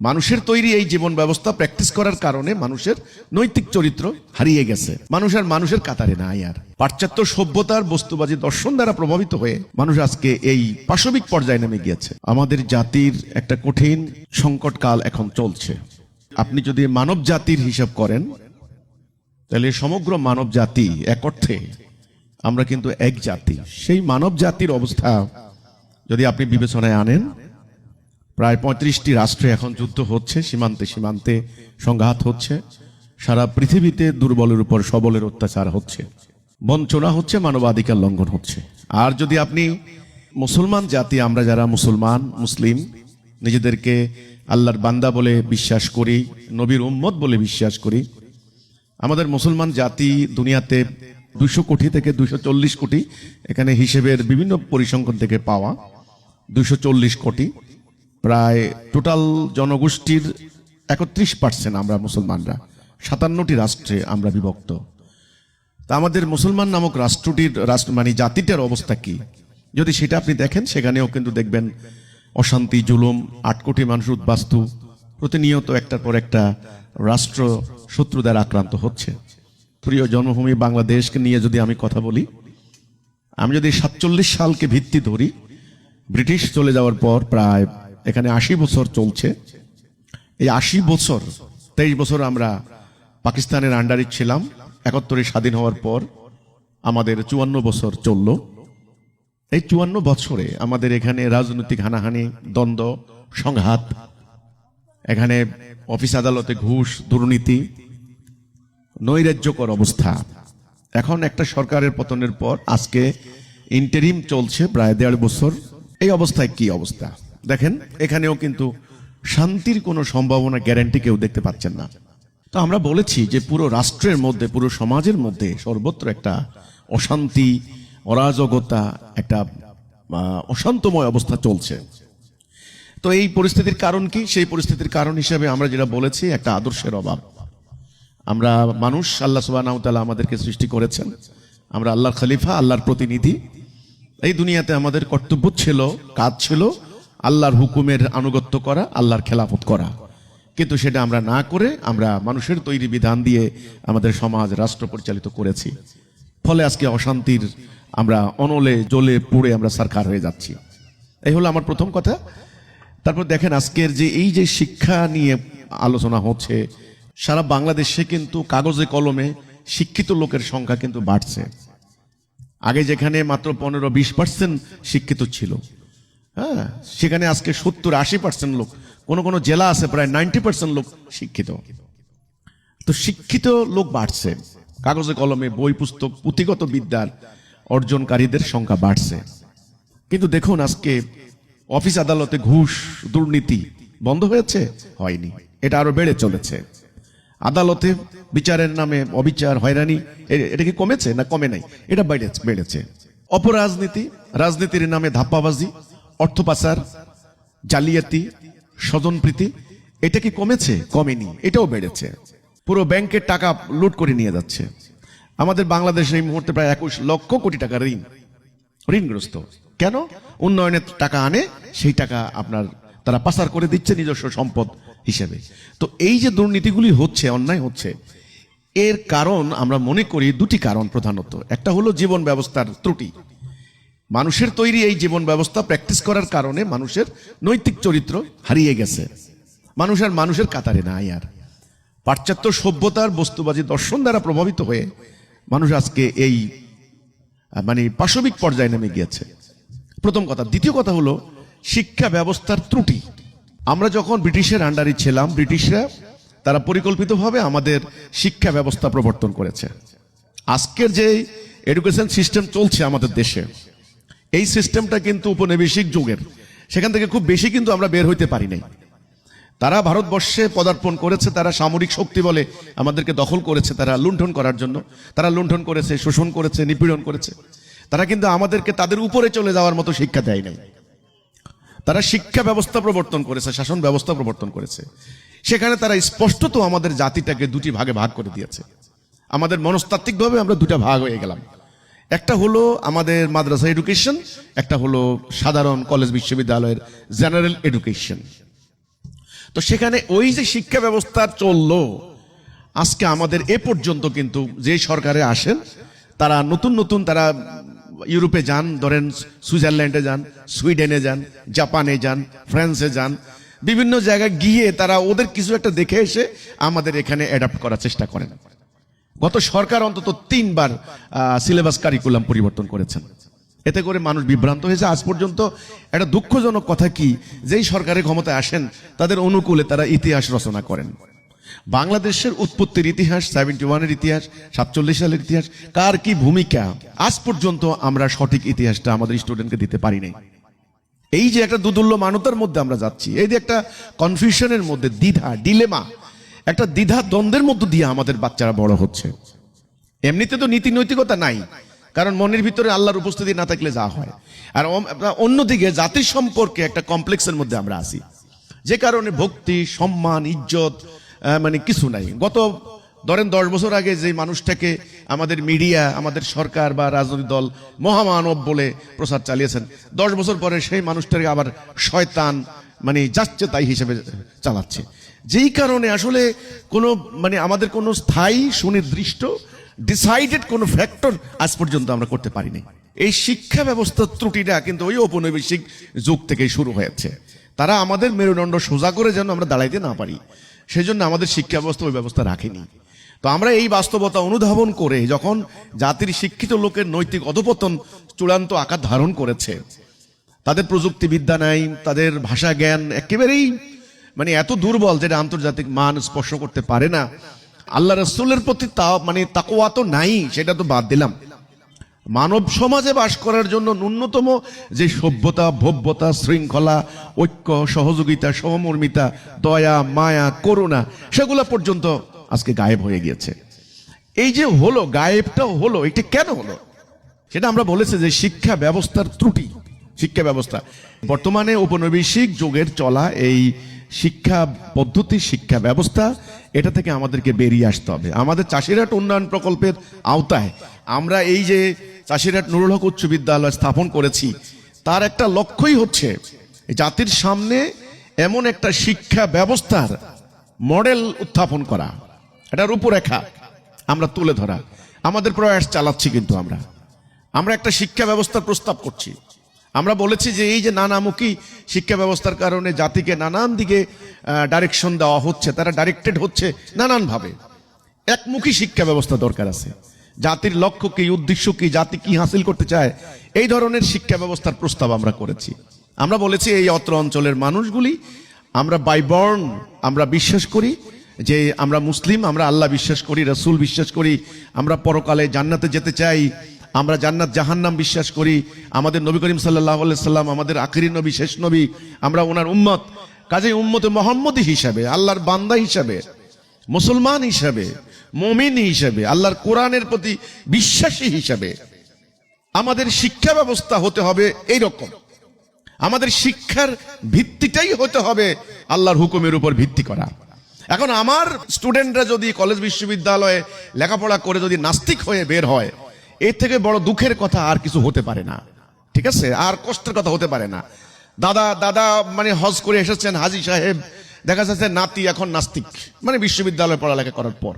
মানুষের তৈরি এই জীবন ব্যবস্থা প্র্যাকটিস করার কারণে মানুষের নৈতিক চরিত্র হারিয়ে গেছে। মানুষের কাতারে নাই আর। পাশ্চাত্য সভ্যতার বস্তুবাদী দর্শন দ্বারা প্রভাবিত হয়ে মানুষ আজকে এই পাশবিক পর্যায়ে নেমে গিয়েছে। আমাদের জাতির একটা কঠিন সংকটকাল এখন চলছে। আপনি যদি মানব জাতির হিসাব করেন তাহলে সমগ্র মানব জাতি এক অর্থে আমরা কিন্তু এক জাতি। সেই মানব জাতির অবস্থা যদি আপনি বিবেচনায় আনেন, প্রায় 35টি রাষ্ট্রে এখন যুদ্ধ হচ্ছে, সীমান্তে সীমান্তে সংঘাত হচ্ছে, সারা পৃথিবীতে দুর্বলের উপর সবলের অত্যাচার হচ্ছে, বঞ্চনা হচ্ছে, মানবাধিকার লঙ্ঘন হচ্ছে। আর যদি আপনি মুসলমান জাতি, আমরা যারা মুসলিম নিজেদেরকে আল্লাহর বান্দা বলে বিশ্বাস করি, নবীর উম্মত বলে বিশ্বাস করি, আমাদের মুসলমান জাতি দুনিয়াতে 200 কোটি থেকে 240 কোটি, এখানে হিসেবের বিভিন্ন পরিসংখ্যান থেকে পাওয়া 240 কোটি, প্রায় টোটাল জনগোষ্ঠীর 31% আমরা মুসলমানরা। 57টি রাষ্ট্রে আমরা বিভক্ত। তা আমাদের মুসলমান নামক রাষ্ট্রটির জাতিটার অবস্থা কি যদি সেটা আপনি দেখেন, সেখানেও কিন্তু দেখবেন অশান্তি, জুলুম, 8 কোটি মানুষ উদ্বাস্তু, প্রতিনিয়ত একটার পর একটা রাষ্ট্র শত্রু দ্বারা আক্রান্ত হচ্ছে। প্রিয় জন্মভূমি বাংলাদেশকে নিয়ে যদি আমি কথা বলি, আমি যদি 47 সালকে ভিত্তি ধরি, ব্রিটিশ চলে যাওয়ার পর প্রায় এখানে 80 বছর চলছে। এই 80 বছর 23 বছর আমরা পাকিস্তানের আন্ডারে ছিলাম। 71 স্বাধীন হওয়ার পর আমাদের 54 বছর চলল। এই 54 বছরে আমাদের এখানে রাজনৈতিক হানাহানি, দ্বন্দ্ব, সংঘাত, এখানে অফিস আদালতে ঘুষ, দুর্নীতি, নৈরাজ্যকর অবস্থা। এখন একটা সরকারের পতনের পর আজকে ইন্টারিম চলছে প্রায় 1.5 বছর। এই অবস্থায় কি অবস্থা দেখেন, এখানেও কিন্তু শান্তির কোনো সম্ভাবনা, গ্যারান্টি কেউ দেখতে পাচ্ছেন না। তো আমরা বলেছি যে পুরো রাষ্ট্রের মধ্যে, পুরো সমাজের মধ্যে সর্বত্র একটা অশান্তি, অরাজকতা, একটা অশান্তময় অবস্থা চলছে। তো এই পরিস্থিতির কারণ কি? সেই পরিস্থিতির কারণ হিসেবে আমরা যেটা বলেছি, একটা আদর্শের অভাব। আমরা মানুষ, আল্লাহ সুবহানাহু ওয়া তাআলা আমাদেরকে সৃষ্টি করেছেন, আমরা আল্লাহর খলিফা, আল্লাহর প্রতিনিধি। এই দুনিয়াতে আমাদের কর্তব্য ছিল, কাজ ছিল আল্লাহর হুকুমের আনুগত্য করা, আল্লাহর খেলাফত করা। কিন্তু সেটা আমরা না করে আমরা মানুষের তৈরি বিধান দিয়ে আমাদের সমাজ, রাষ্ট্র পরিচালিত করেছি। ফলে আজকে অশান্তির আমরা অনলে জ্বলে পুড়ে আমরা সারখার হয়ে যাচ্ছি। এই হলো আমার প্রথম কথা। তারপর দেখেন আজকের যে এই যে শিক্ষা নিয়ে আলোচনা হচ্ছে, সারা বাংলাদেশে কিন্তু কাগজে কলমে শিক্ষিত লোকের সংখ্যা কিন্তু বাড়ছে। আগে যেখানে মাত্র 15-20% শিক্ষিত ছিল, হ্যাঁ, সেখানে আজকে 70-80% লোক, কোন জেলা আছে প্রায় 90% লোক শিক্ষিত। তো শিক্ষিত লোক বাড়ছে, কাগজে কলমে বই পুস্তক পুঁথিগত বিদ্যার অর্জনকারীদের সংখ্যা বাড়ছে। কিন্তু দেখুন আজকে অফিস আদালতে ঘুষ, দুর্নীতি বন্ধ হয়েছে? হয়নি, এটা আরো বেড়ে চলেছে। আদালতে বিচারের নামে অবিচার, হয়রানি, এটা কি কমেছে না কমে নাই? এটা বেড়েছে। অপরাজনীতি, রাজনীতির নামে ধাপ্পাবাজি, অর্থ পাচার, জালিয়াতি, স্বজনপ্রীতি, এটা কি কমেছে? কমেনি, এটাও বেড়েছে। পুরো ব্যাংকের টাকা লুট করে নিয়ে যাচ্ছে। আমাদের বাংলাদেশে এই মুহূর্তে প্রায় 21 লক্ষ কোটি টাকা ঋণগ্রস্ত। কেন? উন্নয়নের টাকা আনে, সেই টাকা আপনার তারা পাচার করে দিচ্ছে নিজস্ব সম্পদ হিসেবে। তো এই যে দুর্নীতিগুলি হচ্ছে, অন্যায় হচ্ছে, এর কারণ আমরা মনে করি 2টি কারণ প্রধানত। একটা হলো জীবন ব্যবস্থার ত্রুটি। মানুষের তৈরি এই জীবন ব্যবস্থা প্র্যাকটিস করার কারণে মানুষের নৈতিক চরিত্র হারিয়ে গেছে। মানুষের কাতারে নাই আর। পাশ্চাত্য সভ্যতার বস্তুবাদী দর্শন দ্বারা প্রভাবিত হয়ে মানুষ আজকে এই পাশবিক পর্যায়ে নেমে গিয়েছে, প্রথম কথা। দ্বিতীয় কথা হলো শিক্ষা ব্যবস্থার ত্রুটি। আমরা যখন ব্রিটিশের আন্ডারে ছিলাম, ব্রিটিশরা তারা পরিকল্পিতভাবে আমাদের শিক্ষা ব্যবস্থা প্রবর্তন করেছে। আজকের যে এডুকেশন সিস্টেম চলছে আমাদের দেশে, এই সিস্টেমটা কিন্তু উপনিবেশিক যুগের। সেখান থেকে খুব বেশি কিন্তু আমরা বের হইতে পারি নাই। তারা ভারতবর্ষে পদার্পণ করেছে, তারা সামরিক শক্তি বলে আমাদেরকে দখল করেছে, তারা লুণ্ঠন করার জন্য। তারা লুণ্ঠন করেছে, শোষণ করেছে, নিপীড়ন করেছে। তারা কিন্তু আমাদেরকে তাদের উপরে চলে যাওয়ার মতো শিক্ষা দেয় নাই। তারা শিক্ষা ব্যবস্থা প্রবর্তন করেছে, শাসন ব্যবস্থা প্রবর্তন করেছে। সেখানে তারা স্পষ্টত আমাদের জাতিটাকে 2টি ভাগে ভাগ করে দিয়েছে। আমাদের মনস্তাত্ত্বিকভাবে আমরা 2টা ভাগ হয়ে গেলাম। একটা হলো আমাদের মাদ্রাসা এডুকেশন, একটা হলো সাধারণ কলেজ বিশ্ববিদ্যালয়ের জেনারেল এডুকেশন। তো সেখানে ওই যে শিক্ষা ব্যবস্থা চললো, আজকে আমাদের এ পর্যন্ত কিন্তু যে সরকারে আসেন তারা নতুন নতুন তারা ইউরোপে যান, ধরেন সুইজারল্যান্ডে যান, সুইডেনে যান, জাপানে যান, ফ্রান্সে যান, বিভিন্ন জায়গায় গিয়ে তারা ওদের কিছু একটা দেখে এসে আমাদের এখানে অ্যাডাপ্ট করার চেষ্টা করেন। গত সরকার অন্তত 3 বার সিলেবাস কারিকুলাম পরিবর্তন করেছেন। এতে করে মানুষ বিভ্রান্ত হয়েছে। আজ পর্যন্ত একটা দুঃখজনক কথা কি, যেই সরকারের ক্ষমতায় আসেন তাদের অনুকূলে তারা ইতিহাস রচনা করেন। বাংলাদেশের উৎপত্তির ইতিহাস, 71-এর ইতিহাস, 47 সালের ইতিহাস, কার কি ভূমিকা, আজ পর্যন্ত আমরা সঠিক ইতিহাসটা আমাদের স্টুডেন্টকে দিতে পারি নাই। এই যে একটা দুদুল্য মানতার মধ্যে আমরা যাচ্ছি, এই যে একটা কনফিউশনের মধ্যে, দ্বিধা, ডিলেমা, একটা দ্বিধা দ্বন্দ্বের মধ্য দিয়ে আমাদের বাচ্চারা বড় হচ্ছে। এমনিতে তো নীতি নৈতিকতা নাই, কারণ মনের ভিতরে আল্লাহর উপস্থিতি না থাকলে যা হয়। আর অন্যদিকে জাতির সম্পর্কে একটা কমপ্লেক্সের মধ্যে আমরা আছি, যে কারণে ভক্তি, সম্মান, ইজ্জত মানে কিছু নাই। গত ধরেন 10 বছর আগে যে মানুষটাকে আমাদের মিডিয়া, আমাদের সরকার বা রাজনৈতিক দল মহামানব বলে প্রচার চালিয়েছেন, 10 বছর পরে সেই মানুষটাকে আবার শয়তান মানে যাচ্ছে তাই হিসেবে চালাচ্ছে। যেই কারণে আসলে কোনো মানে আমাদের কোনো স্থায়ী সুনির্দিষ্ট ডিসাইডেড কোনো ফ্যাক্টর আজ পর্যন্ত আমরা করতে পারিনি। এই শিক্ষা ব্যবস্থার ত্রুটিটা কিন্তু ওই ঔপনিবেশিক যুগ থেকেই শুরু হয়েছে। তারা আমাদের মেরুদণ্ড সোজা করে যেন আমরা দাঁড়াইতে না পারি, সেই জন্য আমাদের শিক্ষা ব্যবস্থা ওই ব্যবস্থা রাখেনি। তো আমরা এই বাস্তবতা অনুধাবন করে যখন জাতির শিক্ষিত লোকের নৈতিক অধপতন চূড়ান্ত আকার ধারণ করেছে, তাদের প্রযুক্তিবিদ্যা নাই, তাদের ভাষা জ্ঞান একেবারেই মানে এত দুর্বল যেটা আন্তর্জাতিক মান স্পর্শ করতে পারে না, আল্লাহ রাসূলের প্রতি তাকওয়া তো নাই, সেটা তো বাদ দিলাম। মানব সমাজে বাস করার জন্য ন্যূনতম যে সভ্যতা, ভব্যতা, শৃঙ্খলা, ঐক্য, সহযোগিতা, সহমর্মিতা, দয়া, মায়া, করুণা, সেগুলো পর্যন্ত আজকে গায়েব হয়ে গিয়েছে। এই যে হলো, গায়েবটাও হলো, এটা কেন হলো সেটা আমরা বলেছি যে শিক্ষা ব্যবস্থার ত্রুটি। শিক্ষা ব্যবস্থা বর্তমানে ঔপনিবেশিক যুগের চলা এই শিক্ষা পদ্ধতি, শিক্ষা ব্যবস্থা, এটা থেকে আমাদেরকে বেরিয়ে আসতে হবে। আমাদের চাষিরহাট উন্নয়ন প্রকল্পের আওতায় আমরা এই যে চাষিরহাট নুরুল হক উচ্চ বিদ্যালয় স্থাপন করেছি, তার একটা লক্ষ্যই হচ্ছে জাতির সামনে এমন একটা শিক্ষা ব্যবস্থার মডেল উত্থাপন করা, এটার রূপরেখা আমরা তুলে ধরা। আমাদের প্রয়াস চালাচ্ছি, কিন্তু আমরা একটা শিক্ষা ব্যবস্থার প্রস্তাব করছি। আমরা বলেছি যে এই যে নানামুখী শিক্ষা ব্যবস্থার কারণে জাতিকে নানান দিকে ডাইরেকশন দেওয়া হচ্ছে, তারা ডাইরেক্টেড হচ্ছে নানানভাবে। একমুখী শিক্ষা ব্যবস্থা দরকার আছে। জাতির লক্ষ্য কি, উদ্দেশ্য কি, জাতি কি হাসিল করতে চায়, এই ধরনের শিক্ষা ব্যবস্থার প্রস্তাব আমরা করেছি। আমরা বলেছি এই অত্র অঞ্চলের মানুষগুলি আমরা বাই বর্ন আমরা বিশ্বাস করি যে আমরা মুসলিম, আমরা আল্লাহ বিশ্বাস করি, রাসূল বিশ্বাস করি, আমরা পরকালে জান্নাতে যেতে চাই, আমরা জান্নাত জাহান্নাম বিশ্বাস করি, আমাদের নবী করিম সাল্লাল্লাহু আলাইহি সাল্লাম আমাদের আখিরি নবী, শেষ নবী, আমরা ওনার উম্মত। কাজেই উম্মতে মুহাম্মদী হিসাবে, আল্লাহর বান্দা হিসাবে, মুসলমান হিসাবে, মুমিন হিসাবে, আল্লাহর কোরআনের প্রতি বিশ্বাসী হিসাবে আমাদের শিক্ষা ব্যবস্থা হতে হবে এইরকম। আমাদের শিক্ষার ভিত্তিটাই হতে হবে আল্লাহর হুকুমের উপর ভিত্তি করা। এখন আমার স্টুডেন্টরা যদি কলেজ বিশ্ববিদ্যালয়ে লেখাপড়া করে যদি নাস্তিক হয়ে বের হয়, এর থেকে বড় দুঃখের কথা আর কিছু হতে পারে না। ঠিক আছে, আর কষ্টের কথা হতে পারে না। দাদা মানে হজ করে এসেছেন হাজী সাহেব, দেখা যাচ্ছে নাতি এখন নাস্তিক, মানে বিশ্ববিদ্যালয়ে পড়ালেখা করার পর।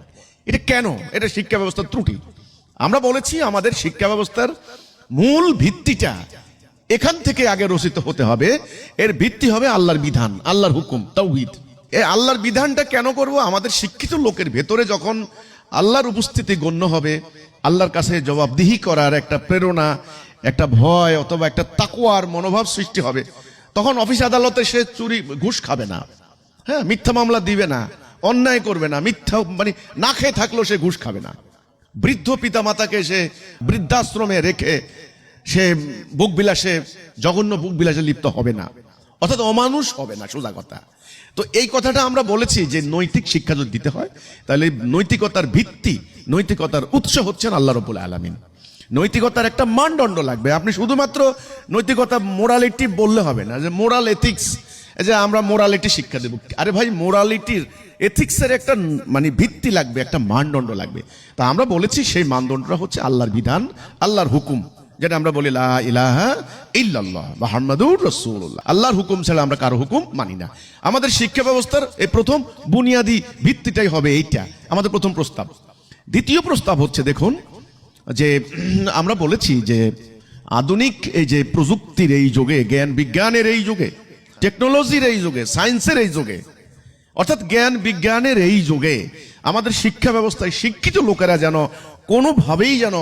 এটা কেন? এটা শিক্ষা ব্যবস্থার ত্রুটি। আমরা বলেছি আমাদের শিক্ষা ব্যবস্থার মূল ভিত্তিটা এখান থেকে আগে রচিত হতে হবে। এর ভিত্তি হবে আল্লাহর বিধান, আল্লাহর হুকুম, তাওহীদ। এই আল্লাহর বিধানটা কেন করব? আমাদের শিক্ষিত লোকের ভেতরে যখন আল্লাহর উপস্থিতি গণ্য হবে, আল্লাহর কাছে জবাবদিহি করার একটা প্রেরণা, একটা ভয় অথবা একটা তাকওয়ার মনোভাব সৃষ্টি হবে, তখন অফিস আদালতে সে চুরি ঘুষ খাবে না, হ্যাঁ, মিথ্যা মামলা দিবে না, অন্যায় করবে না, মিথ্যা মানে না খেয়ে থাকলেও সে ঘুষ খাবে না। বৃদ্ধ পিতা মাতাকে সে বৃদ্ধাশ্রমে রেখে সে বুক বিলাসে, জঘন্য বুক বিলাসে লিপ্ত হবে না, অর্থাৎ অমানুষ হবে না, সোজা কথা। তো এই কথাটা আমরা বলেছি যে নৈতিক শিক্ষা যদি দিতে হয়, তাহলে নৈতিকতার ভিত্তি, নৈতিকতার উৎস হচ্ছেন আল্লাহ রাব্বুল আলামিন। নৈতিকতার একটা মানদণ্ড লাগবে। আপনি শুধুমাত্র নৈতিকতা, মোরালিটি বললে হবে না, যে মোরাল এথিক্স, যে আমরা মোরালিটি শিক্ষা দেব। আরে ভাই, মোরালিটির এথিক্সের একটা মানে ভিত্তি লাগবে, একটা মানদণ্ড লাগবে। তা আমরা বলেছি সেই মানদণ্ডটা হচ্ছে আল্লাহর বিধান, আল্লাহর হুকুম। যেটা আমরা বলি লা ইলাহা ইল্লাল্লাহ মুহাম্মাদুর রাসূলুল্লাহ। আল্লাহর হুকুম ছাড়া আমরা কারো হুকুম মানি না। আমাদের শিক্ষা ব্যবস্থার এই প্রথম বুনিয়াদি ভিত্তিটাই হবে এইটা, আমাদের প্রথম প্রস্তাব। দ্বিতীয় প্রস্তাব হচ্ছে, দেখুন যে আমরা বলেছি যে আধুনিক এই যে প্রযুক্তির এই যুগে, জ্ঞান বিজ্ঞানের এই যুগে, টেকনোলজির এই যুগে, সায়েন্সের এই যুগে, অর্থাৎ জ্ঞান বিজ্ঞানের এই যুগে আমাদের শিক্ষা ব্যবস্থায় শিক্ষিত লোকেরা যেন কোনোভাবেই যেন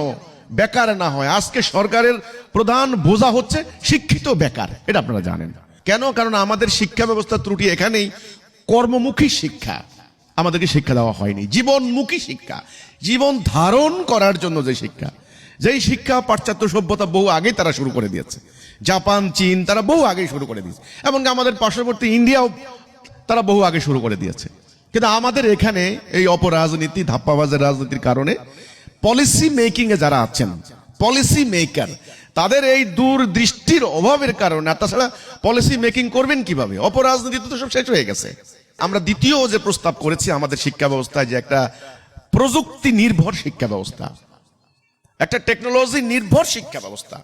বেকার না হয়। আজকে সরকারের প্রধান বোঝা হচ্ছে শিক্ষিত বেকার, এটা আপনারা জানেন কেন? কারণ আমাদের শিক্ষা ব্যবস্থার ত্রুটি এখানেই, কর্মমুখী শিক্ষা আমাদেরকে শিক্ষা দেওয়া হয়নি, জীবনমুখী শিক্ষা, জীবন ধারণ করার জন্য যে শিক্ষা, যেই শিক্ষা পাশ্চাত্য সভ্যতা বহু আগেই তারা শুরু করে দিয়েছে। জাপান, চীন তারা বহু আগেই শুরু করে দিয়েছে, এমনকি আমাদের পার্শ্ববর্তী ইন্ডিয়াও তারা বহু আগে শুরু করে দিয়েছে। কিন্তু আমাদের এখানে এই অপরাজনীতি, ধাপ্পাবাজের রাজনীতির কারণে পলিসি মেকিং এ যারা আছেন, পলিসি মেকার, তাদের এই দূরদৃষ্টির অভাবের কারণে, তাছাড়া পলিসি মেকিং করবেন কিভাবে? অপরাজনীতি তো সব শেষ হয়ে গেছে। আমরা দ্বিতীয় যে প্রস্তাব করেছি আমাদের শিক্ষা ব্যবস্থায়, যে একটা প্রযুক্তি নির্ভর শিক্ষা ব্যবস্থা, একটা টেকনোলজি নির্ভর শিক্ষা ব্যবস্থা,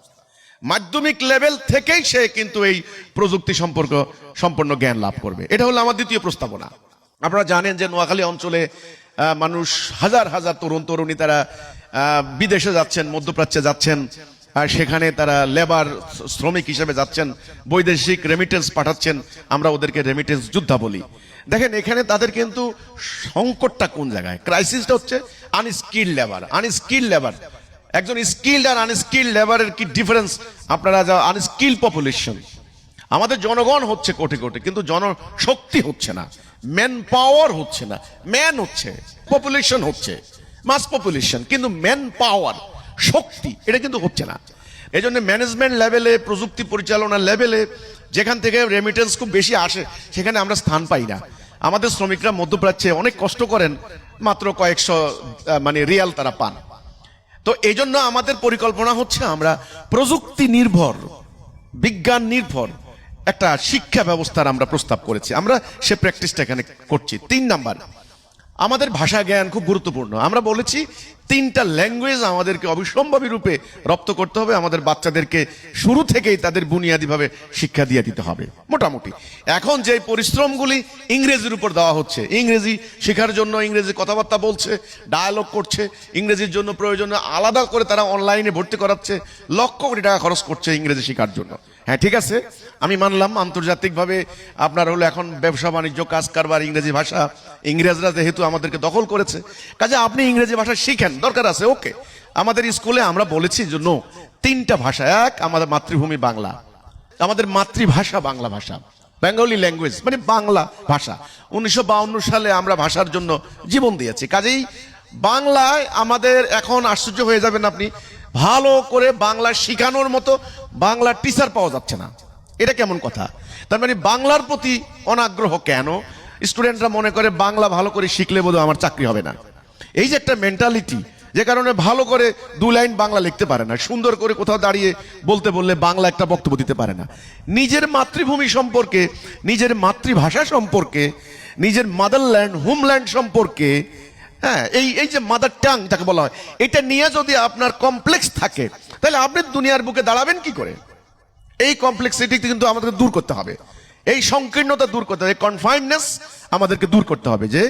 মাধ্যমিক লেভেল থেকেই সে কিন্তু এই প্রযুক্তি সম্পূর্ণ জ্ঞান লাভ করবে। এটা হলো আমার দ্বিতীয় প্রস্তাবনা। আপনারা জানেন যে নোয়াখালী অঞ্চলে মানুষ হাজার হাজার তরুণ তরুণী তারা বিদেশে যাচ্ছেন, মধ্যপ্রাচ্যে যাচ্ছেন, আর সেখানে তারা লেবার শ্রমিক হিসেবে যাচ্ছেন, বৈদেশিক রেমিটেন্স পাঠাচ্ছেন, আমরা ওদেরকে রেমিটেন্স যোদ্ধা বলি। দেখেন এখানে তাদের কিন্তু সংকটটা কোন জায়গায়, ক্রাইসিসটা হচ্ছে আনস্কিল্ড লেবার। আনস্কিল্ড লেবার, একজন স্কিল্ড আর আনস্কিল্ড লেবারের কি ডিফারেন্স আপনারা যা, আনস্কিল্ড পপুলেশন, আমাদের জনগণ হচ্ছে কোটি কোটি, কিন্তু জনশক্তি হচ্ছে না, ম্যান পাওয়ার হচ্ছে না, ম্যান হচ্ছে, পপুলেশন হচ্ছে মাস পপুলেশন, কিন্তু ম্যান পাওয়ার, শক্তি, এটা কিন্তু হচ্ছে না। এই জন্য ম্যানেজমেন্ট লেভেলে, প্রযুক্তি পরিচালনা লেভেলে যেখান থেকে রেমিটেন্স খুব বেশি আসে সেখানে আমরা স্থান পাই না। আমাদের শ্রমিকরা মধ্যপ্রাচ্যে অনেক কষ্ট করেন, মাত্র কয়েকশো রিয়াল তারা পান। তো এই জন্য আমাদের পরিকল্পনা হচ্ছে আমরা প্রযুক্তি নির্ভর, বিজ্ঞান নির্ভর একটা শিক্ষা ব্যবস্থার আমরা প্রস্তাব করেছি। আমরা সে প্র্যাকটিসটা এখানে করছি। 3 নাম্বার, আমাদের ভাষা জ্ঞান খুব গুরুত্বপূর্ণ। আমরা বলেছি 3টা ল্যাঙ্গুয়েজ আমাদেরকে অবিসম্ভাবী রূপে রপ্ত করতে হবে। আমাদের বাচ্চাদেরকে শুরু থেকেই তাদের বুনিয়াদিভাবে শিক্ষা দিয়ে দিতে হবে। মোটামুটি এখন যে পরিশ্রমগুলি ইংরেজির উপর দেওয়া হচ্ছে, ইংরেজি শেখার জন্য ইংরেজি কথাবার্তা বলছে, ডায়ালগ করছে, ইংরেজির জন্য প্রয়োজনে আলাদা করে তারা অনলাইনে ভর্তি করাচ্ছে, লক্ষ কোটি টাকা খরচ করছে ইংরেজি শেখার জন্য। হ্যাঁ ঠিক আছে, আমি মানলাম আন্তর্জাতিকভাবে আপনার হলো এখন ব্যবসা বাণিজ্য কাজ কারবার ইংরেজি ভাষা, ইংরেজরা যেহেতু আমাদেরকে দখল করেছে, কাজে আপনি ইংরেজি ভাষা শিখেন, দরকার আছে, ওকে। আমাদের স্কুলে আমরা বলেছি যে নো, 3টা ভাষা। এক, আমাদের মাতৃভূমি বাংলা, আমাদের মাতৃভাষা বাংলা ভাষা, বেঙ্গলি ল্যাঙ্গুয়েজ মানে বাংলা ভাষা। 1952 সালে আমরা ভাষার জন্য জীবন দিয়েছি। কাজেই বাংলায় আমাদের এখন আশ্চর্য হয়ে যাবেন আপনি, ভালো করে বাংলা শেখানোর মতো বাংলা টিচার পাওয়া যাচ্ছে না। এটা কেমন কথা? তার মানে বাংলার প্রতি অনাগ্রহ কেন? স্টুডেন্টরা মনে করে বাংলা ভালো করে শিখলে বোধহয় আমার চাকরি হবে না। এই যে একটা মেন্টালিটি, যে কারণে ভালো করে 2 লাইন বাংলা লিখতে পারে না, সুন্দর করে কোথাও দাঁড়িয়ে বলতে বললে বাংলা একটা বক্তব্য দিতে পারে না। নিজের মাতৃভূমি সম্পর্কে, নিজের মাতৃভাষা সম্পর্কে, নিজের মাদারল্যান্ড, হোমল্যান্ড সম্পর্কে, হ্যাঁ, এই যে মাদার টাং যাকে বলা হয়, এটা নিয়ে যদি আপনার কমপ্লেক্স থাকে, তাহলে আপনি দুনিয়ার বুকে দাঁড়াবেন কি করে? এই কমপ্লেক্সিটি কিন্তু আমাদেরকে দূর করতে হবে, এই সংকীর্ণতা দূর করতে হবে, কনফাইননেস আমাদেরকে দূর করতে হবে, যে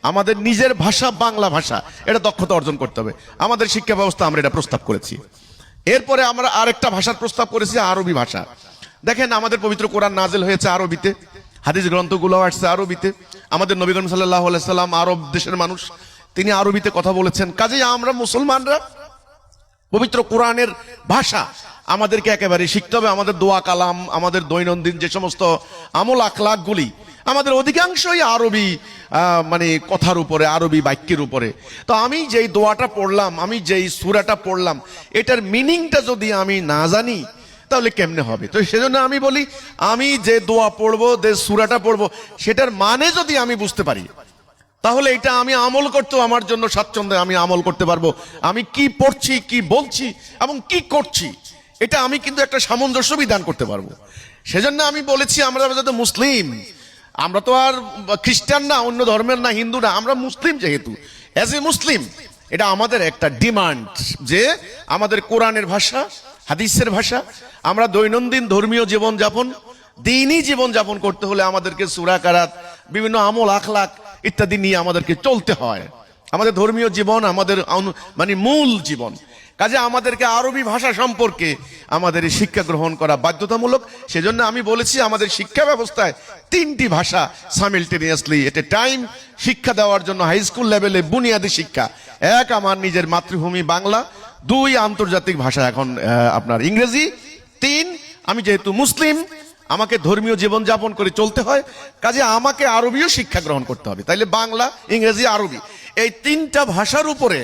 আমাদের নিজের ভাষা বাংলা ভাষা, এটা দক্ষতা অর্জন করতে হবে। আমাদের শিক্ষা ব্যবস্থা আমরা এটা প্রস্তাব করেছি। এরপরে আমরা আরেকটা ভাষার প্রস্তাব করেছি, আরবি ভাষা। দেখেন আমাদের পবিত্র কোরআন নাজিল হয়েছে আরবিতে, হাদিস গ্রন্থগুলো আসছে আরবিতে, আমাদের নবী করিম সাল্লাল্লাহু আলাইহি সাল্লাম আরব দেশের মানুষ, তিনি আরবিতে কথা বলেছেন। কাজেই আমরা মুসলমানরা পবিত্র কোরআনের ভাষা আমাদেরকে একেবারে শিখতে হবে। আমাদের দোয়া কালাম, আমাদের দৈনন্দিন যে সমস্ত আমল আখলাকগুলি, আমাদের অধিকাংশই আরবি কথার উপরে, আরবি বাক্যের উপরে। তো আমি যেই দোয়াটা পড়লাম, আমি যেই সূরাটা পড়লাম, এটার মিনিংটা যদি আমি না জানি তাহলে কেমনে হবে? তো সেজন্য আমি বলি, আমি যে দোয়া পড়বো, যে সূরাটা পড়বো, সেটার মানে যদি আমি বুঝতে পারি, তাহলে এটা আমি আমল করতেও আমার জন্য স্বাচ্ছন্দ্যে আমি আমল করতে পারবো। আমি কি পড়ছি, কি বলছি এবং কি করছি, এটা আমি কিন্তু একটা সামঞ্জস্য বিধান করতে পারবো। সেজন্য আমি বলেছি, আমরা যাতে মুসলিম, আমরা তো আর খ্রিস্টান না, অন্য ধর্মের না, হিন্দু না, আমরা মুসলিম। যেহেতু অ্যাজ এ মুসলিম এটা আমাদের একটা ডিমান্ড যে আমাদের কোরআনের ভাষা, হাদিসের ভাষা। আমরা দৈনন্দিন ধর্মীয় জীবনযাপন, দিনই জীবনযাপন করতে হলে আমাদেরকে সূরা কারাত, বিভিন্ন আমল আখলাক ইত্যাদি নিয়ে আমাদেরকে চলতে হয়। আমাদের ধর্মীয় জীবন আমাদের মানে মূল জীবন। কাজে আমাদেরকে আরবি ভাষা সম্পর্কে আমাদের শিক্ষা গ্রহণ করা বাধ্যতামূলক। সেজন্য আমি বলেছি আমাদের শিক্ষা ব্যবস্থায় 3টি ভাষা সাইমেলটেনিয়াসলি এট এ টাইম শিক্ষা দেওয়ার জন্য হাই স্কুল লেভেলে বুনিয়াদী শিক্ষা। 1 আমার নিজের মাতৃভূমি বাংলা, 2 আন্তর্জাতিক ভাষা এখন আপনার ইংরেজি, 3 আমি যেহেতু মুসলিম আমাকে ধর্মীয় জীবনযাপন করে চলতে হয়, কাজে আমাকে আরবীয় শিক্ষা গ্রহণ করতে হবে। তাইলে বাংলা, ইংরেজি, আরবি এই 3টা ভাষার উপরে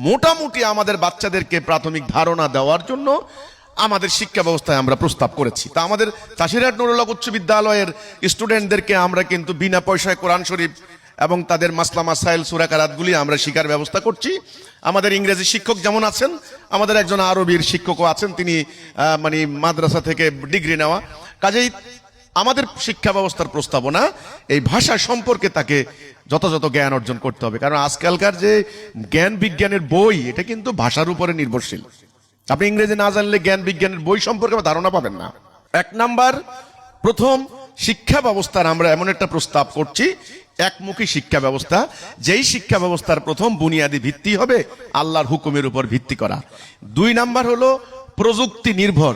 মোটামুটি আমাদের বাচ্চাদেরকে প্রাথমিক ধারণা দেওয়ার জন্য আমাদের শিক্ষা ব্যবস্থায় আমরা প্রস্তাব করেছি। তা আমাদের চাষিরহাট নুরুল হক উচ্চ বিদ্যালয়ের স্টুডেন্টদেরকে আমরা কিন্তু বিনা পয়সায় কোরআন শরীফ এবং তাদের মাসলা মাসাইল সূরা কারাতগুলি আমরা শিখার ব্যবস্থা করছি। আমাদের ইংরেজি শিক্ষক যেমন আছেন, আমাদের একজন আরবির শিক্ষকও আছেন, তিনি মানে মাদ্রাসা থেকে ডিগ্রি নেওয়া। কাজেই আমাদের শিক্ষা ব্যবস্থার প্রস্তাবনা এই ভাষা সম্পর্কে তাকে যথাযথ জ্ঞান অর্জন করতে হবে। কারণ আজকালকার যে জ্ঞান বিজ্ঞানের বই, এটা কিন্তু ভাষার উপরে নির্ভরশীল। আপনি ইংরেজি না জানলে জ্ঞান বিজ্ঞানের বই সম্পর্কে ধারণা পাবেন না। 1 নাম্বার, প্রথম শিক্ষা ব্যবস্থার আমরা এমন একটা প্রস্তাব করছি, একমুখী শিক্ষা ব্যবস্থা, যেই শিক্ষা ব্যবস্থার প্রথম বুনিয়াদী ভিত্তি হবে আল্লাহর হুকুমের উপর ভিত্তি করা। 2 নাম্বার হলো প্রযুক্তি নির্ভর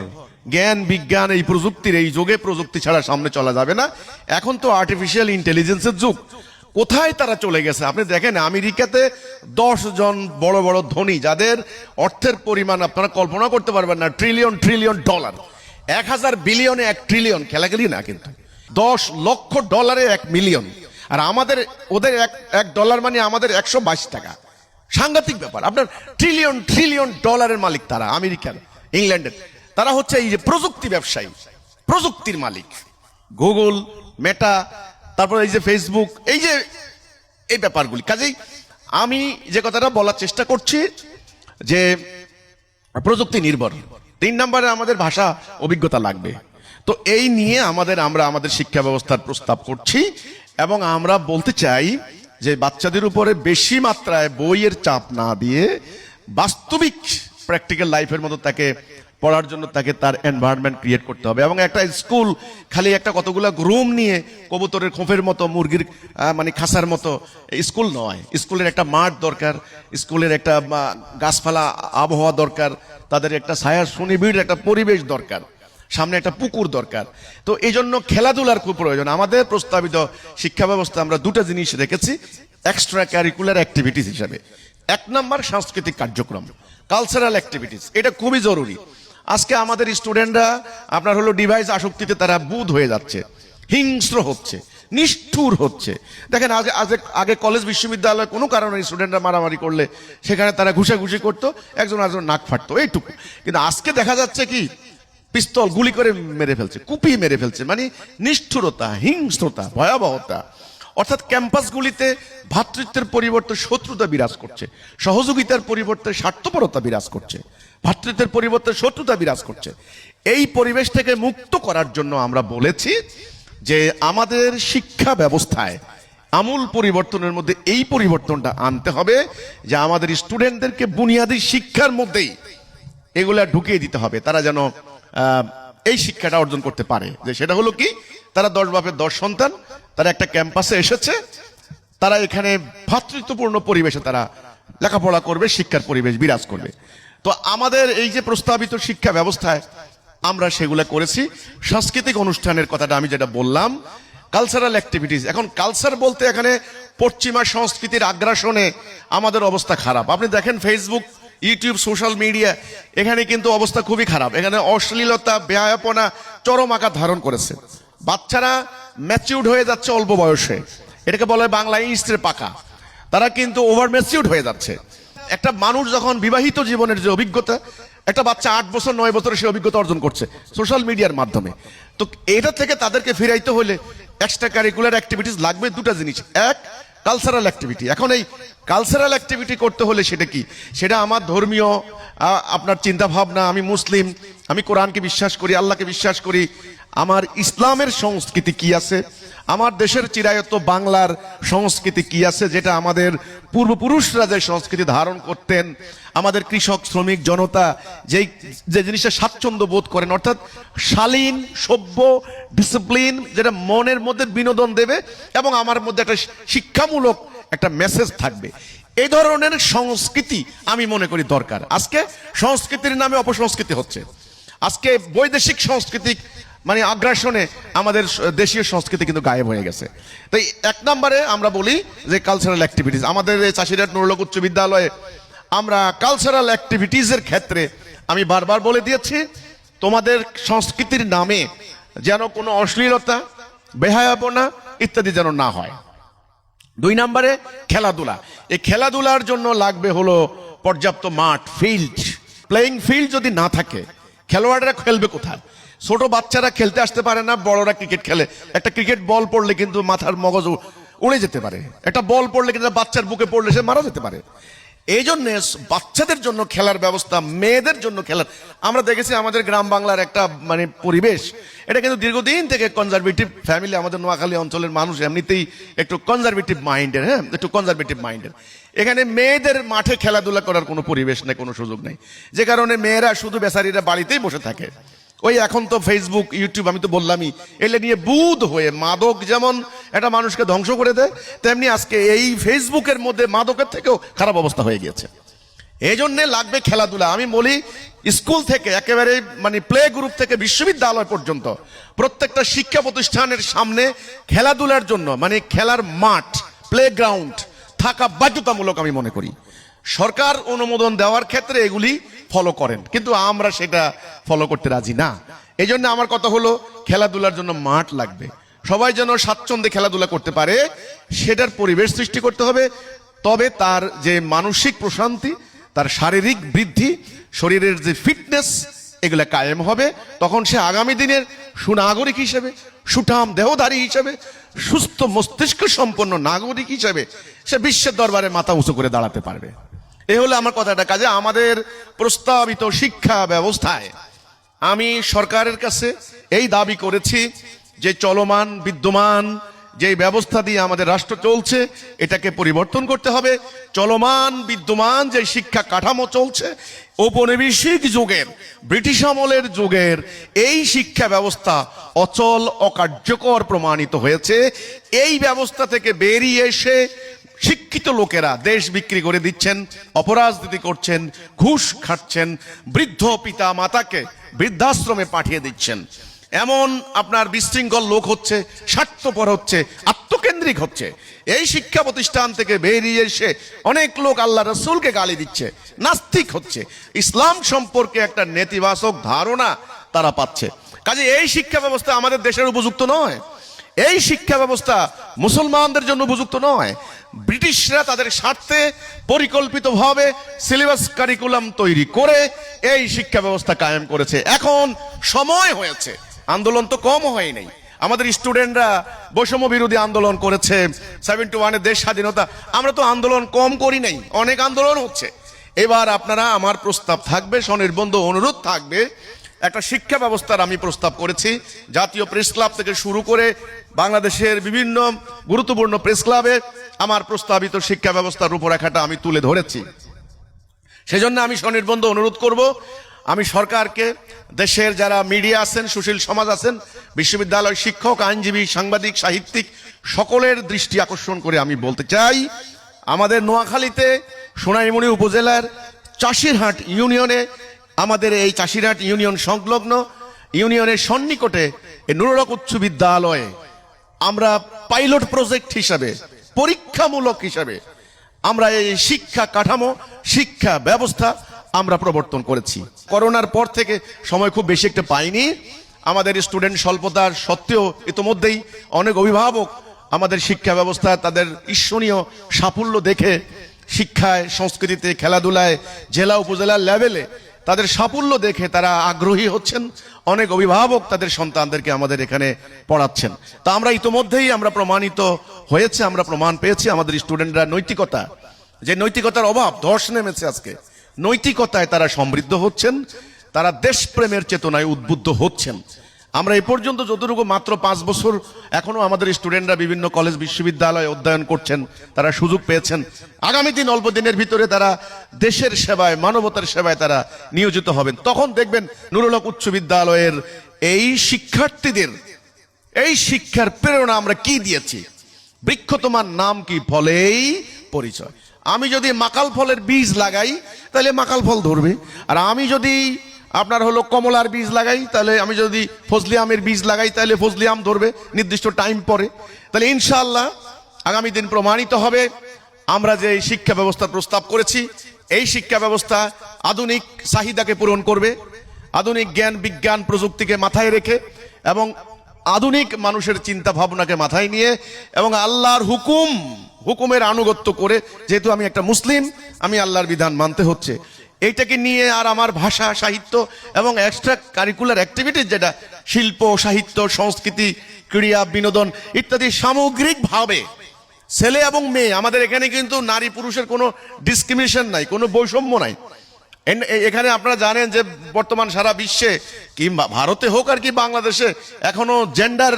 জ্ঞান বিজ্ঞান। এই প্রযুক্তির এই যুগে প্রযুক্তি ছাড়া সামনে চলা যাবে না। এখন তো আর্টিফিশিয়াল ইন্টেলিজেন্সের যুগ। কোথায় তারা চলে গেছে আপনি দেখেন, আমেরিকাতে 10 জন বড় বড় ধনী যাদের অর্থের পরিমাণ আপনারা কল্পনা করতে পারবেন না, ট্রিলিয়ন ট্রিলিয়ন ডলার। 1000 বিলিয়নে 1 ট্রিলিয়ন, খেলাখেলি না কিন্তু। 10 লক্ষ ডলারে 1 মিলিয়ন। আর আমাদের ওদের এক ডলার মানে আমাদের 122 টাকা। সাংঘাতিক ব্যাপার। আপনার ট্রিলিয়ন ট্রিলিয়ন ডলারের মালিক তারা, আমেরিকার, ইংল্যান্ডের। তারা হচ্ছে এই যে প্রযুক্তি ব্যবসায়ী, প্রযুক্তির মালিক। গুগল, মেটা, তারপর এই যে ফেসবুক, এই যে এই ব্যাপারগুলি। কাজেই আমি যে কথাটা বলার চেষ্টা করছি যে প্রযুক্তি নির্ভর। 3 নম্বরে আমাদের ভাষা অভিজ্ঞতা লাগবে। তো এই নিয়ে আমরা আমাদের শিক্ষা ব্যবস্থার প্রস্তাব করছি এবং আমরা বলতে চাই যে বাচ্চাদের উপরে বেশি মাত্রায় বইয়ের চাপ না দিয়ে বাস্তবিক প্র্যাকটিক্যাল লাইফের মতো তাকে পড়ার জন্য তাকে তার এনভায়রনমেন্ট ক্রিয়েট করতে হবে। এবং একটা স্কুল খালি একটা কতগুলো রুম নিয়ে কবুতরের খোপের মতো, মুরগির মানে খাসার মতো স্কুল নয়। স্কুলের একটা মাঠ দরকার, স্কুলের একটা গাছপালা আবহাওয়া দরকার, তাদের একটা ছায়া সুনিবিড় একটা পরিবেশ দরকার, সামনে একটা পুকুর দরকার। তো এই জন্য খেলাধুলার খুব প্রয়োজন। আমাদের প্রস্তাবিত শিক্ষা ব্যবস্থা আমরা 2টা জিনিস রেখেছি এক্সট্রা ক্যারিকুলার অ্যাক্টিভিটিস হিসাবে। 1 নাম্বার সাংস্কৃতিক কার্যক্রম, কালচারাল অ্যাক্টিভিটিস, এটা খুবই জরুরি। আজকে আমাদের স্টুডেন্টরা আপনার হলো ডিভাইস আসক্তিতে তারা বুঁদ হয়ে যাচ্ছে, হিংস্র হচ্ছে, নিষ্ঠুর হচ্ছে। দেখেন আগে কলেজ বিশ্ববিদ্যালয়ে কোনো কারণে স্টুডেন্টরা মারামারি করলে সেখানে তারা ঘুষাঘুষি করতো, একজন নাক ফাটতো, এইটুকু। কিন্তু আজকে দেখা যাচ্ছে কি পিস্তল গুলি করে মেরে ফেলছে, কুপিয়ে মেরে ফেলছে। মানে নিষ্ঠুরতা, হিংস্রতা, ভয়াবহতা। অর্থাৎ ক্যাম্পাসগুলিতে ভ্রাতৃত্বের পরিবর্তে শত্রুতা বিরাজ করছে, সহযোগিতার পরিবর্তে স্বার্থপরতা বিরাজ করছে, ভ্রাতৃত্বের পরিবর্তে শত্রুতা বিরাজ করছে। এই পরিবেশ থেকে মুক্ত করার জন্য আমরা বলেছি যে আমাদের শিক্ষা ব্যবস্থায় আমূল পরিবর্তনের মধ্যে এই পরিবর্তনটা আনতে হবে যে আমাদের স্টুডেন্টদেরকে বুনিয়াদী শিক্ষার মধ্যেই এগুলা ঢুকিয়ে দিতে হবে, তারা যেন এই শিক্ষাটা অর্জন করতে পারে। যে সেটা হলো কি, তারা 10 বাপের 10 সন্তান, তারা একটা ক্যাম্পাসে এসেছে, তারা এখানে ভ্রাতৃত্বপূর্ণ পরিবেশে তারা লেখাপড়া করবে, শিক্ষার পরিবেশ বিরাজ করবে। তো আমাদের এই যে প্রস্তাবিত শিক্ষা ব্যবস্থায় আমরা সেগুলা করেছি। সাংস্কৃতিক অনুষ্ঠানের কথাটা আমি যেটা বললাম, কালচারাল অ্যাক্টিভিটিস। এখন কালচার বলতে এখানে পশ্চিমা সংস্কৃতির আগ্রাসনে আমাদের অবস্থা খারাপ। আপনি দেখেন ফেসবুক, ইউটিউব, সোশ্যাল মিডিয়া, এখানে কিন্তু অবস্থা খুবই খারাপ। এখানে অশ্লীলতা, বেহায়াপনা চরম আকার ধারণ করেছে। বাচ্চারা ম্যাচিউরড হয়ে যাচ্ছে অল্প বয়সে, এটাকে বলে বাংলায় ইস্ত্রে পাকা। তারা কিন্তু ওভার ম্যাচিউরড হয়ে যাচ্ছে। একটা মানুষ যখন বিবাহিত জীবনের যে অভিজ্ঞতা, একটা বাচ্চা 8 বছর 9 বছরে সে অভিজ্ঞতা অর্জন করছে সোশ্যাল মিডিয়ার মাধ্যমে। তো এটা থেকে তাদেরকে ফিরাইতে হলে এক্সট্রা কারিকুলার অ্যাক্টিভিটিস লাগবে। 2টা জিনিস, 1 কালচারাল অ্যাক্টিভিটি। এখন এই কালচারাল অ্যাক্টিভিটি করতে হলে সেটা কি, সেটা আমার ধর্মীয় আপনার চিন্তা ভাবনা, আমি মুসলিম, আমি কোরআনকে বিশ্বাস করি, আল্লাহকে বিশ্বাস করি, আমার ইসলামের সংস্কৃতি কি আছে, আমার দেশের চিরায়ত বাংলার সংস্কৃতি কি আছে, যেটা আমাদের পূর্বপুরুষরা যে সংস্কৃতি ধারণ করতেন, আমাদের কৃষক শ্রমিক জনতা যে জিনিসটা স্বাচ্ছন্দ্য বোধ করেন, অর্থাৎ শালীন সভ্য ডিসিপ্লিন, যেটা মনের মধ্যে বিনোদন দেবে এবং আমার মধ্যে একটা শিক্ষামূলক একটা মেসেজ থাকবে, এই ধরনের সংস্কৃতি আমি মনে করি দরকার। আজকে সংস্কৃতির নামে অপসংস্কৃতি হচ্ছে, আজকে বৈদেশিক সাংস্কৃতিক মানে আগ্রাসনে আমাদের দেশীয় সংস্কৃতি কিন্তু গায়েব হয়ে গেছে। তাই এক নম্বরে আমরা বলি যে কালচারাল অ্যাক্টিভিটিস, আমাদের এই চাষিরহাট নুরুল হক উচ্চ বিদ্যালয়ে আমরা কালচারাল অ্যাক্টিভিটিসের ক্ষেত্রে আমি বারবার বলে দিয়েছি, তোমাদের সংস্কৃতির নামে যেন কোনো অশ্লীলতা বেহায়াপনা ইত্যাদি যেন না হয়। 2 নম্বরে খেলাধুলা, এই খেলাধুলার জন্য লাগবে হলো পর্যাপ্ত মাঠ, ফিল্ড, প্লেয়িং ফিল্ড যদি না থাকে খেলোয়াড়রা খেলবে কোথায়? ছোট বাচ্চারা খেলতে আসতে পারে না, বড়রা ক্রিকেট খেলে, একটা ক্রিকেট বল পড়লে কিন্তু মাথার মগজ উড়ে যেতে পারে, একটা বল পড়লে কিন্তু বাচ্চার বুকে পড়লে সে মারা যেতে পারে। এই জন্য বাচ্চাদের জন্য খেলার ব্যবস্থা, মেয়েদের জন্য খেলার, আমরা দেখেছি আমাদের গ্রাম বাংলার একটা মানে পরিবেশ, এটা কিন্তু দীর্ঘদিন থেকে কনজারভেটিভ ফ্যামিলি, আমাদের নোয়াখালী অঞ্চলের মানুষ এমনিতেই একটু কনজারভেটিভ মাইন্ডের, হ্যাঁ একটু কনজারভেটিভ মাইন্ডের। এখানে মেয়েদের মাঠে খেলাধুলা করার কোনো পরিবেশ নেই, কোনো সুযোগ নেই, যে কারণে মেয়েরা শুধু বেচারিরা বাড়িতেই বসে থাকে। ওই এখন তো ফেসবুক ইউটিউব, আমি তো বললামই, এলে নিয়ে বুধ হয়ে মাদক যেমন একটা মানুষকে ধ্বংস করে দেয়, তেমনি আজকে এই ফেসবুকের মধ্যে মাদকের থেকেও খারাপ অবস্থা হয়ে গিয়েছে। এই জন্য লাগবে খেলাধুলা। আমি বলি স্কুল থেকে একেবারে মানে প্লে গ্রুপ থেকে বিশ্ববিদ্যালয় পর্যন্ত প্রত্যেকটা শিক্ষা প্রতিষ্ঠানের সামনে খেলাধুলার জন্য মানে খেলার মাঠ, প্লে গ্রাউন্ড থাকা বাধ্যতামূলক আমি মনে করি। সরকার অনুমোদন দেওয়ার ক্ষেত্রে এগুলি ফলো করেন, কিন্তু আমরা সেটা ফলো করতে রাজি না। এই জন্য আমার কথা হলো খেলাধুলার জন্য মাঠ লাগবে, সবাই যেন স্বাচ্ছন্দ্যে খেলাধুলা করতে পারে সেটার পরিবেশ সৃষ্টি করতে হবে। তবে তার যে মানসিক প্রশান্তি, তার শারীরিক বৃদ্ধি, শরীরের যে ফিটনেস, এগুলা কায়েম হবে। তখন সে আগামী দিনের সুনাগরিক হিসেবে, সুঠাম দেহধারী হিসেবে, সুস্থ মস্তিষ্ক সম্পন্ন নাগরিক হিসেবে সে বিশ্বের দরবারে মাথা উঁচু করে দাঁড়াতে পারবে। এই হলো আমার কথাটা। কাজে আমাদের প্রস্তাবিত শিক্ষা ব্যবস্থায় আমি সরকারের কাছে এই দাবি করেছি যে চলমান বিদ্যমান যে ব্যবস্থা দিয়ে আমাদের রাষ্ট্র চলছে এটাকে পরিবর্তন করতে হবে। চলমান বিদ্যমান যে শিক্ষা কাঠামো চলছে, ঔপনিবেশিক যুগের, ব্রিটিশ আমলের যুগের এই শিক্ষা ব্যবস্থা অচল, অকার্যকর প্রমাণিত হয়েছে। এই ব্যবস্থা থেকে বেরিয়ে এসে শিক্ষিত লোকেরা দেশ বিক্রি করে দিচ্ছেন, অপরাজনীতি করছেন, ঘুষ খাচ্ছেন, বৃদ্ধ পিতা মাতাকে বৃদ্ধাশ্রমে পাঠিয়ে দিচ্ছেন। এমন আপনার বিশৃঙ্খল লোক হচ্ছে, স্বার্থপর হচ্ছে, আত্মকেন্দ্রিক হচ্ছে। এই শিক্ষা প্রতিষ্ঠান থেকে বেরিয়ে এসে অনেক লোক আল্লাহ রসুলকে গালি দিচ্ছে, নাস্তিক হচ্ছে, ইসলাম সম্পর্কে একটা নেতিবাচক ধারণা তারা পাচ্ছে। কাজে এই শিক্ষা ব্যবস্থা আমাদের দেশের উপযুক্ত নয়, এই শিক্ষা ব্যবস্থা মুসলমানদের জন্য উপযুক্ত নয়। ব্রিটিশরা তাদের স্বার্থে পরিকল্পিতভাবে সিলেবাস কারিকুলাম তৈরি করে এই শিক্ষা ব্যবস্থা কায়েম করেছে। এখন সময় হয়েছে, আন্দোলন তো কম হয় নাই, আমাদের স্টুডেন্টরা বৈষম্য বিরোধী আন্দোলন করেছে, 71-এ দেশ স্বাধীনতা, আমরা তো আন্দোলন কম করি নাই, অনেক আন্দোলন হচ্ছে। এবার আপনারা, আমার প্রস্তাব থাকবে, স্বনির্বন্ধ অনুরোধ থাকবে, একটা শিক্ষা ব্যবস্থার আমি প্রস্তাব করেছি। জাতীয় প্রেস ক্লাব থেকে শুরু করে বাংলাদেশের বিভিন্ন গুরুত্বপূর্ণ প্রেস ক্লাবে আমার প্রস্তাবিত শিক্ষা ব্যবস্থার রূপরেখাটা আমি তুলে ধরেছি। সেজন্য আমি স্বনির্বন্ধ অনুরোধ করব, আমি সরকারকে, দেশের যারা মিডিয়া আছেন, সুশীল সমাজ আছেন, বিশ্ববিদ্যালয় শিক্ষক, আইনজীবী, সাংবাদিক, সাহিত্যিক, সকলের দৃষ্টি আকর্ষণ করে আমি বলতে চাই, আমাদের নোয়াখালীতে সোনাইমুড়ি উপজেলার চাষিরহাট ইউনিয়নে, আমাদের এই চাষিরহাট ইউনিয়ন সংলগ্ন ইউনিয়নের সন্নিকটে এই নুরুল হক উচ্চ বিদ্যালয়ে আমরা পাইলট প্রজেক্ট হিসাবে, পরীক্ষামূলক হিসাবে আমরা এই শিক্ষা কাঠামো, শিক্ষা ব্যবস্থা আমরা প্রবর্তন করেছি। করোনার পর থেকে সময় খুব বেশি একটা পাইনি, আমাদের স্টুডেন্ট স্বল্পতার সত্ত্বেও ইতোমধ্যেই অনেক অভিভাবক আমাদের শিক্ষা ব্যবস্থায় তাদের ঈর্ষণীয় সাফল্য দেখে, শিক্ষায়, সংস্কৃতিতে, খেলাধুলায়, জেলা উপজেলা লেভেলে তাদের সাফল্য দেখে তারা আগ্রহী হচ্ছেন। অনেক অভিভাবক তাদের সন্তানদেরকে আমাদের এখানে পড়াচ্ছেন। তা আমরা ইতোমধ্যেই আমরা প্রমাণিত হয়েছে, আমরা প্রমাণ পেয়েছি আমাদের স্টুডেন্টরা নৈতিকতা, যে নৈতিকতার অভাব, ধস নেমেছে আজকে, নৈতিকতায় তারা সমৃদ্ধ হচ্ছেন, তারা দেশপ্রেমের চেতনায় উদ্বুদ্ধ হচ্ছেন। আমরা এ পর্যন্ত যতটুকু মাত্র 5 বছর এখনো আমাদের স্টুডেন্টরা বিভিন্ন কলেজ বিশ্ববিদ্যালয়ে অধ্যয়ন করছেন, তারা সুযোগ পেয়েছেন। আগামী দিন অল্প দিনের ভিতরে তারা দেশের সেবায়, মানবতার সেবায় তারা নিয়োজিত হবেন। তখন দেখবেন নুরুল হক উচ্চ বিদ্যালয়ের এই শিক্ষার্থীদের এই শিক্ষার প্রেরণা আমরা কি দিয়েছি। বৃক্ষ তোমার নাম কি, ফলেই পরিচয়। আমি যদি মাকাল ফলের বীজ লাগাই তাহলে মাকাল ফল ধরবে, আর আমি যদি আপনার হলো কমলার বীজ লাগাই, তাহলে আমি যদি ফজলি আমের বীজ লাগাই তাহলে ফজলি আম ধরবে নির্দিষ্ট টাইম পরে। তাহলে ইনশাআল্লাহ আগামী দিন প্রমাণিত হবে আমরা যে শিক্ষা ব্যবস্থা প্রস্তাব করেছি, এই শিক্ষা ব্যবস্থা আধুনিক চাহিদাকে পূরণ করবে, আধুনিক জ্ঞান বিজ্ঞান প্রযুক্তিকে মাথায় রেখে এবং আধুনিক মানুষের চিন্তা ভাবনাকে মাথায় নিয়ে এবং আল্লাহর হুকুমের আনুগত্য করে। যেহেতু আমি একটা মুসলিম, আমি আল্লাহর বিধান মানতে হচ্ছে, এইটাকে নিয়ে আর আমার ভাষা সাহিত্য এবং এক্সট্রা কারিকুলার অ্যাক্টিভিটিস, যেটা শিল্প সাহিত্য সংস্কৃতি ক্রীড়া বিনোদন ইত্যাদি সামগ্রিকভাবে ছেলে এবং মেয়ে, আমাদের এখানে কিন্তু নারী পুরুষের কোনো ডিসক্রিমিনেশন নাই, কোনো বৈষম্য নাই। এখানে আপনারা জানেন যে বর্তমান সারা বিশ্বে কিংবা ভারতে হোক আর কি বাংলাদেশে এখনো জেন্ডার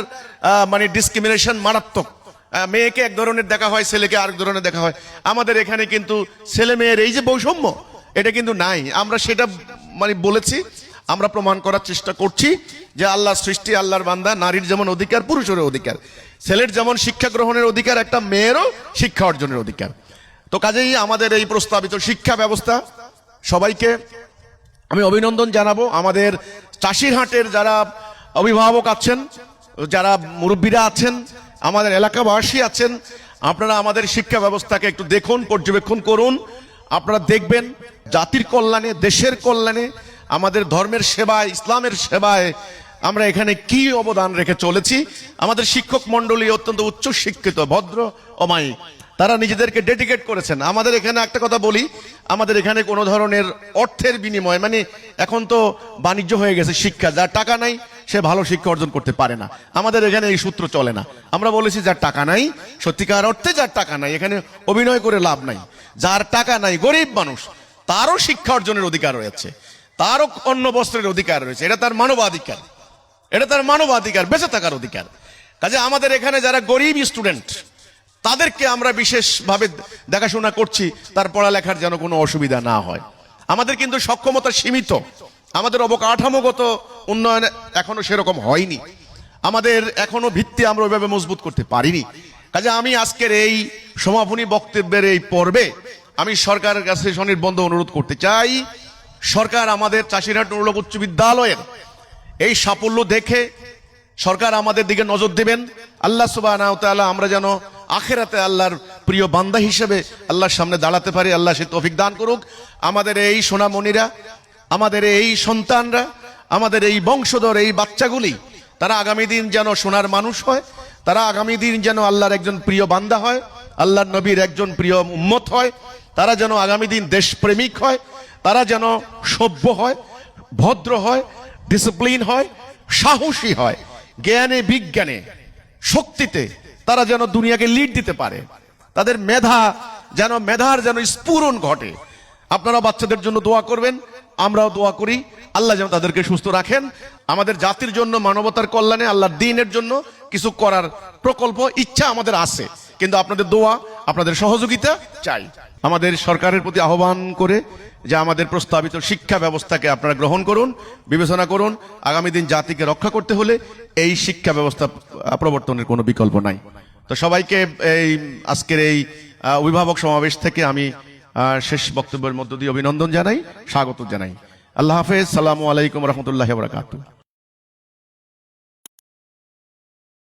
মানে ডিসক্রিমিনেশন মারাত্মক। মেয়েকে এক ধরনের দেখা হয়, ছেলেকে আরেক ধরনের দেখা হয়। আমাদের এখানে কিন্তু ছেলে মেয়ের এই যে বৈষম্য, এটা কিন্তু নাই। আমরা সেটা মানে বলেছি, আমরা প্রমাণ করার চেষ্টা করছি যে আল্লাহর সৃষ্টি, আল্লাহর বান্দা, নারীর যেমন অধিকার যেমন অধিকার, ছেলের যেমন শিক্ষা গ্রহণের অধিকার, একটা মেয়েরও শিক্ষা অর্জনের অধিকার। তো কাজেই আমাদের এই প্রস্তাবিত শিক্ষা ব্যবস্থা, সবাইকে আমি অভিনন্দন জানাবো। আমাদের চাষিরহাটের যারা অভিভাবক আছেন, যারা মুরব্বীরা আছেন, আমাদের এলাকাবাসী আছেন, আপনারা আমাদের শিক্ষা ব্যবস্থাকে একটু দেখুন, পর্যবেক্ষণ করুন। আপনারা দেখবেন জাতির কল্যাণে, দেশের কল্যাণে, আমাদের ধর্মের সেবায়, ইসলামের সেবায় আমরা এখানে কি অবদান রেখে চলেছি। আমাদের শিক্ষক মন্ডলী অত্যন্ত উচ্চ শিক্ষিত, ভদ্র, অমায়িক, তারা নিজেদেরকে ডেডিকেট করেছেন। আমাদের এখানে একটা কথা বলি, আমাদের এখানে কোনো ধরনের অর্থের বিনিময়, মানে এখন তো বাণিজ্য হয়ে গেছে শিক্ষা, যার টাকা নাই সে ভালো শিক্ষা অর্জন করতে পারে না। আমাদের এখানে এই সূত্র চলে না। আমরা বলেছি যার টাকা নাই, সত্যিকার অর্থে যার টাকা নাই, এখানে অভিনয় করে লাভ নাই, যার টাকা নাই, গরিব মানুষ, তারও শিক্ষা অর্জনের অধিকার রয়েছে, তারও অন্ন বস্ত্রের অধিকার রয়েছে। এটা তার মানবাধিকার, এটা তার মানবাধিকার, বেঁচে থাকার অধিকার। কাজে আমাদের এখানে যারা গরিব স্টুডেন্ট, তাদেরকে আমরা বিশেষভাবে দেখাশোনা করছি, তার পড়ালেখার যেন কোনো অসুবিধা না হয়। আমাদের কিন্তু সক্ষমতা সীমিত, আমাদের অবকাঠামোগত উন্নয়ন এখনো সেরকম হয়নি, আমাদের এখনো ভিত্তি আমরা ওইভাবে মজবুত করতে পারিনি। কাজে আমি আজকের এই সমাপনী বক্তব্যের এই পর্বে আমি সরকারের কাছে সনির্বন্ধ অনুরোধ করতে চাই, সরকার আমাদের চাষিরহাট নুরুল হক উচ্চ বিদ্যালয়ের এই সাফল্য দেখে সরকার আমাদের দিকে নজর দেবেন। আল্লাহ সুবহানাহু ওয়া তাআলা আমরা যেন আখিরাতে আল্লাহর প্রিয় বান্দা হিসেবে আল্লাহর সামনে দাঁড়াতে পারি, আল্লাহ সে তৌফিক দান করুক। আমাদের এই সোনামণিরা, আমাদের এই সন্তানরা, আমাদের এই বংশধর, এই বাচ্চাগুলি, তারা আগামী দিন যেন সোনার মানুষ হয়, তারা আগামী দিন যেন আল্লাহর একজন প্রিয় বান্দা হয়, আল্লাহর নবীর একজন প্রিয় উম্মত হয়, তারা যেন আগামী দিন দেশপ্রেমিক হয়, তারা যেন সভ্য হয়, ভদ্র হয়, ডিসিপ্লিন হয়, সাহসী হয়, জ্ঞানে বিজ্ঞানে শক্তিতে তারা যেন দুনিয়াকে লিড দিতে পারে, তাদের মেধার যেন স্ফুরণ ঘটে। আপনারা বাচ্চাদের জন্য দোয়া করবেন, আমরাও দোয়া করি, আল্লাহ যেন তাদেরকে সুস্থ রাখেন। আমাদের জাতির জন্য, মানবতার কল্যাণে, আল্লাহর দ্বীনের জন্য কিছু করার প্রকল্প, ইচ্ছা আমাদের আছে, কিন্তু আপনাদের দোয়া, আপনাদের সহযোগিতা চাই। আমাদের সরকারের প্রতি আহ্বান করে যে আমাদের প্রস্তাবিত শিক্ষা ব্যবস্থাকে আপনারা গ্রহণ করুন, বিবেচনা করুন। আগামী দিন জাতিকে রক্ষা করতে হলে এই শিক্ষা ব্যবস্থা প্রবর্তনের কোনো বিকল্প নাই। তো সবাইকে এই আজকের এই অভিভাবক সমাবেশ থেকে আমি শেষ বক্তব্যের মধ্য দিয়ে অভিনন্দন জানাই, স্বাগত জানাই। আল্লাহ হাফেজ, সালামু আলাইকুম রহমতুল্লাহি ওয়া বারাকাতুহু।